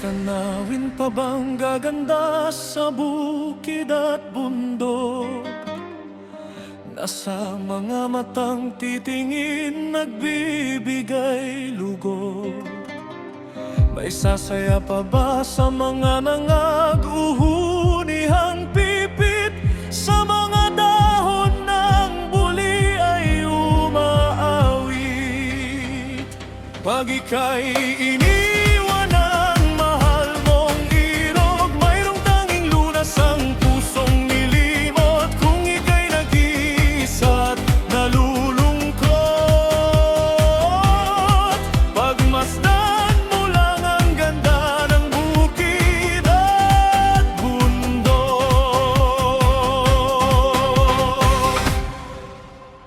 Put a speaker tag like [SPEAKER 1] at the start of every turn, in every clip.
[SPEAKER 1] tanawin pa bang gaganda sa bukid at bundok? Nasa mga matang titingin nagbibigay lugod. May sasaya pa ba sa mga nangaguhunihang pipit? Sa mga dahon ng buli ay umaawit. Pag ika'y iniwan ng mahal mong irog, mayroong tanging lunas ang pusong nilimot. Kung ika'y nag-iisa't nalulungkot, pagmasdan mo lang ang ganda ng bukid at bundok.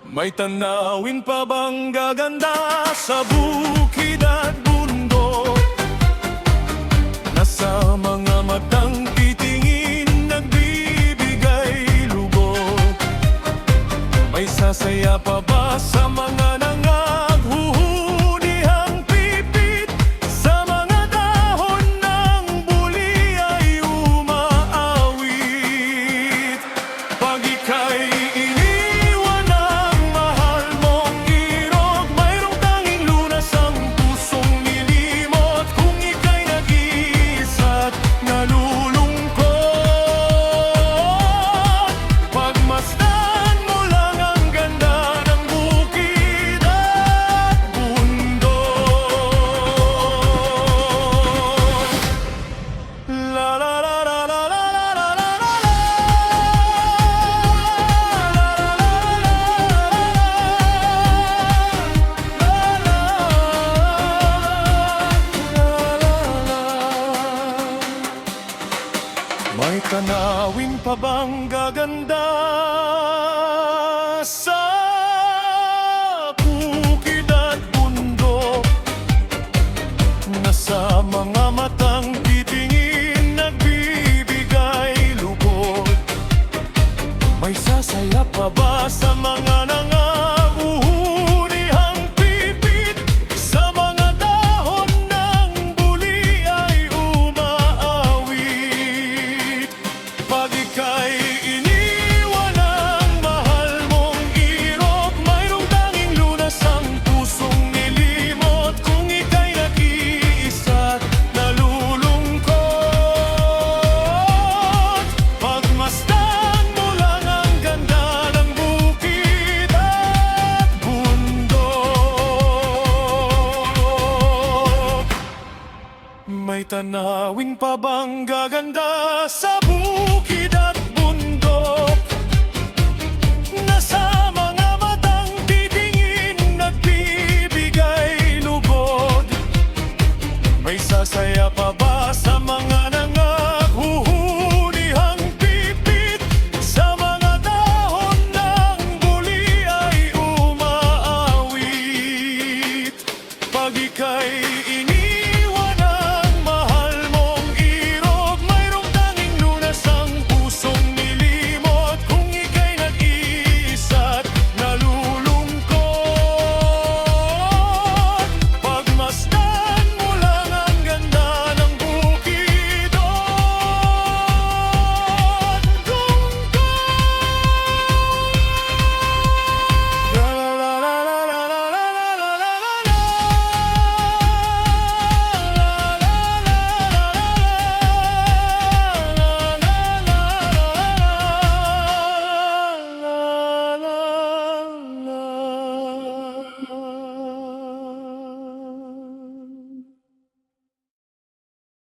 [SPEAKER 1] May tanawin pa bang gaganda sa bukid at bundok? Nasa mga matang titingin nagbibigay lugod. May sasaya pa ba sa mga nangaghuhunihang pipit? Sa mga dahon ng buli ay umaawit. Pag ika'y iniwan ng mahal mong irog, mayroong tanging lunas ang pusong nilimot. Kung ika'y nag-iisa't nalulungkot, pagmasdan mo lang ang ganda ng bukid at bundok. La la la la la la la la la la. May tanawin pa bang gaganda sa bukid at bundok? Nasa mga matang titingin nagbibigay lugod. May sasaya pa ba sa mga nangahuhunihang pipit? Sa mga dahon ng buli ay umaawit. Pag ika'y iniwan ng mahal mong irog, mayroong tanging lunas ang pusong nilimot. Kung ika'y nag-iisa't nalulungkot, pagmasdan mo lang ang ganda ng bukid at bundok. May tanawin pa bang gaganda sa bukid